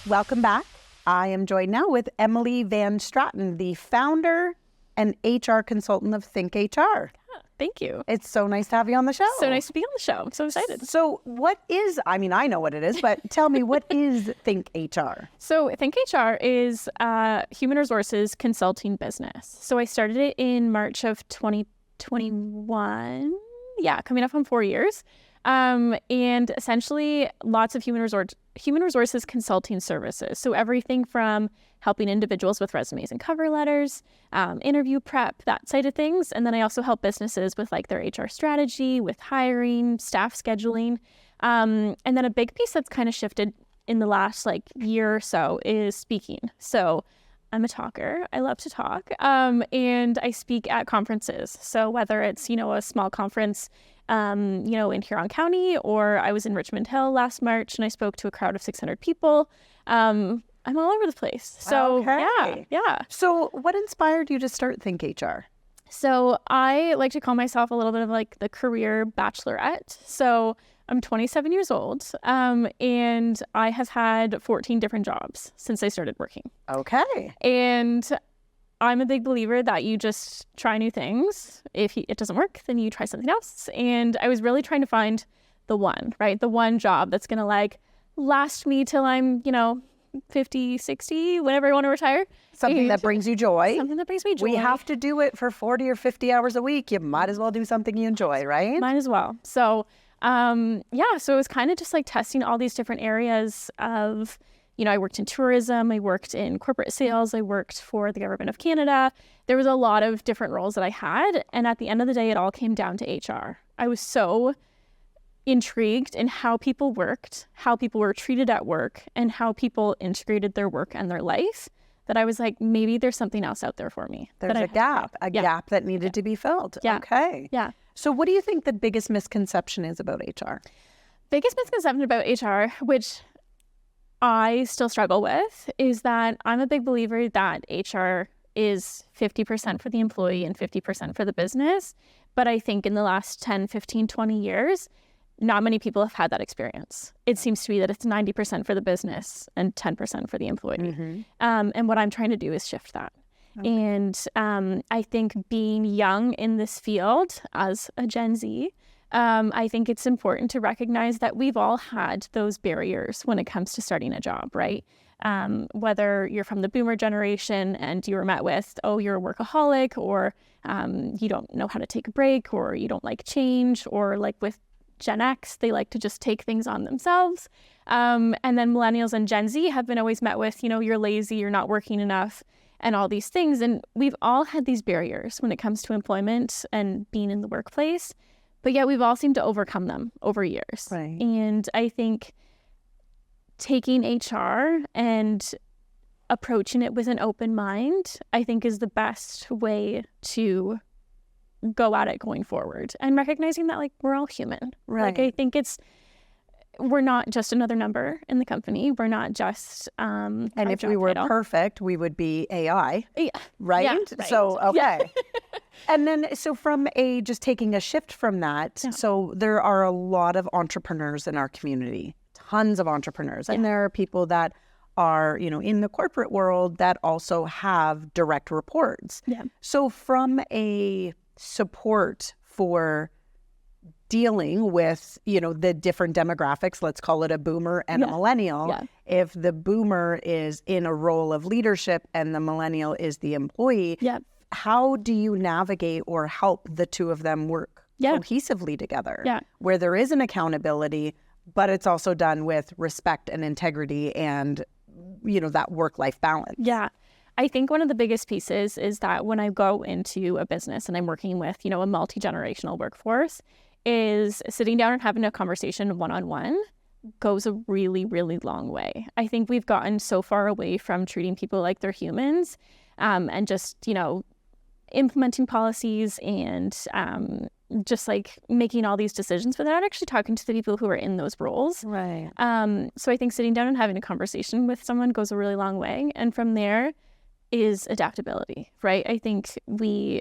Welcome back. I am joined now with Emily Van Straten, the founder and HR consultant of Think HR. Thank you. It's so nice to have you on the show. So nice to be on the show. I'm so excited. So what is, I know what it is, but tell me, what is Think HR? So Think HR is a human resources consulting business. So I started it in March of 2021. Yeah, coming up on 4 years. And essentially lots of human resources consulting services. So everything from helping individuals with resumes and cover letters, interview prep, that side of things. And then I also help businesses with like their HR strategy, with hiring, staff scheduling. And then a big piece that's kind of shifted in the last year or so is speaking. So I'm a talker. I love to talk. And I speak at conferences. So whether it's, a small conference in Huron County, or I was in Richmond Hill last March and I spoke to a crowd of 600 people. I'm all over the place. So yeah. So what inspired you to start Think HR? So I like to call myself a little bit of the career bachelorette. So I'm 27 years old, and I have had 14 different jobs since I started working. Okay. And I'm a big believer that you just try new things. If it doesn't work, then you try something else. And I was really trying to find the one, right? The one job that's going to last me till I'm, 50, 60, whenever I want to retire. Something that brings you joy. Something that brings me joy. We have to do it for 40 or 50 hours a week. You might as well do something you enjoy, right? Might as well. So, so it was kind of just testing all these different areas of, I worked in tourism, I worked in corporate sales, I worked for the government of Canada. There was a lot of different roles that I had. And at the end of the day, it all came down to HR. I was so intrigued in how people worked, how people were treated at work, and how people integrated their work and their life, that I was like, maybe there's something else out there for me. There's a gap that needed to be filled. Yeah. Okay. Yeah. So what do you think the biggest misconception is about HR? Biggest misconception about HR, which I still struggle with, is that I'm a big believer that HR is 50% for the employee and 50% for the business. But I think in the last 10, 15, 20 years, not many people have had that experience. It seems to be that it's 90% for the business and 10% for the employee. Mm-hmm. And what I'm trying to do is shift that. Okay. And I think being young in this field as a Gen Z, I think it's important to recognize that we've all had those barriers when it comes to starting a job, right? Whether you're from the boomer generation and you were met with, oh, you're a workaholic, or you don't know how to take a break, or you don't like change, or with Gen X, they like to just take things on themselves. And then millennials and Gen Z have been always met with, you're lazy, you're not working enough, and all these things. And we've all had these barriers when it comes to employment and being in the workplace. But yet we've all seemed to overcome them over years. Right. And I think taking HR and approaching it with an open mind, I think is the best way to go at it going forward. And recognizing that we're all human. Right. I think we're not just another number in the company. We're not just and if we were perfect, we would be AI. Yeah. Right? Yeah, right. So, okay. Yeah. And then, so from just taking a shift from that, so there are a lot of entrepreneurs in our community, tons of entrepreneurs. And there are people that are, in the corporate world that also have direct reports. Yeah. So from a support for dealing with, the different demographics, let's call it a boomer and a millennial. Yeah. If the boomer is in a role of leadership and the millennial is the employee, how do you navigate or help the two of them work cohesively together? Yeah. Where there is an accountability, but it's also done with respect and integrity and, that work-life balance. Yeah. I think one of the biggest pieces is that when I go into a business and I'm working with, a multi-generational workforce, is sitting down and having a conversation one-on-one goes a really, really long way. I think we've gotten so far away from treating people like they're humans, and just, implementing policies and just making all these decisions without actually talking to the people who are in those roles. Right. So I think sitting down and having a conversation with someone goes a really long way. And from there is adaptability, right? I think we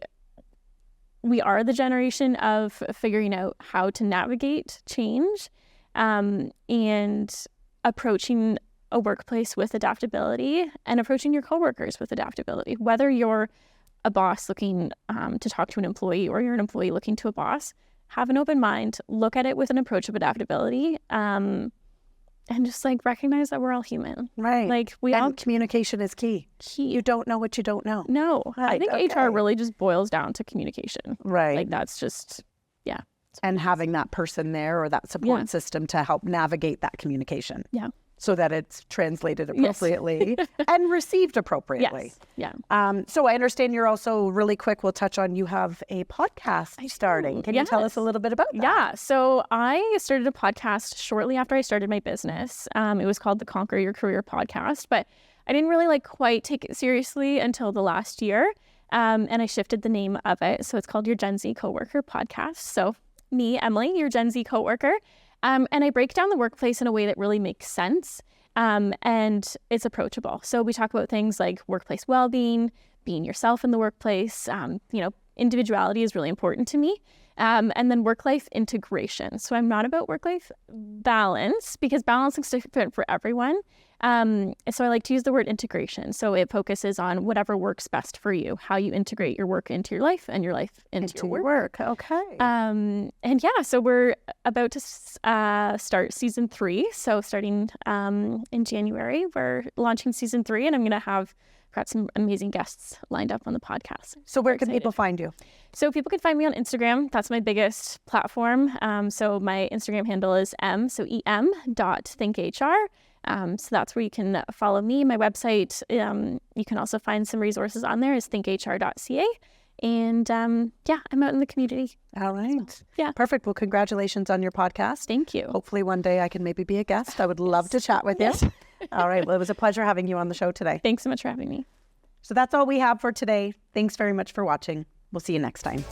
are the generation of figuring out how to navigate change, and approaching a workplace with adaptability and approaching your coworkers with adaptability. Whether you're a boss looking to talk to an employee or you're an employee looking to a boss, have an open mind, look at it with an approach of adaptability, and just like recognize that we're all human. Right. Like communication is key. You don't know what you don't know. No, Right, I think HR really just boils down to communication. Right. Like that's just, yeah. And having that person there or that support system to help navigate that communication. Yeah. So that it's translated appropriately and received appropriately. Yes. Yeah. So I understand you're also, really quick, we'll touch on, you have a podcast starting. Can you tell us a little bit about that? Yeah. So I started a podcast shortly after I started my business. It was called the Conquer Your Career Podcast, but I didn't really like quite take it seriously until the last year. And I shifted the name of it. So it's called Your Gen Z Coworker Podcast. So me, Emily, your Gen Z coworker. And I break down the workplace in a way that really makes sense, and it's approachable. So we talk about things like workplace well-being, being yourself in the workplace. Individuality is really important to me. And then work-life integration. So I'm not about work-life balance because balance looks different for everyone. So I like to use the word integration. So it focuses on whatever works best for you, how you integrate your work into your life and your life into your work. Okay. So we're about to start season 3. So starting in January, we're launching season 3, and I'm going to got some amazing guests lined up on the podcast. So where can people find you? So people can find me on Instagram. That's my biggest platform. So my Instagram handle is em.thinkhr. So that's where you can follow me. My website, you can also find some resources on there, is thinkhr.ca. And I'm out in the community. All right. So, yeah. Perfect. Well, congratulations on your podcast. Thank you. Hopefully one day I can maybe be a guest. I would love to chat with you. All right. Well, it was a pleasure having you on the show today. Thanks so much for having me. So that's all we have for today. Thanks very much for watching. We'll see you next time.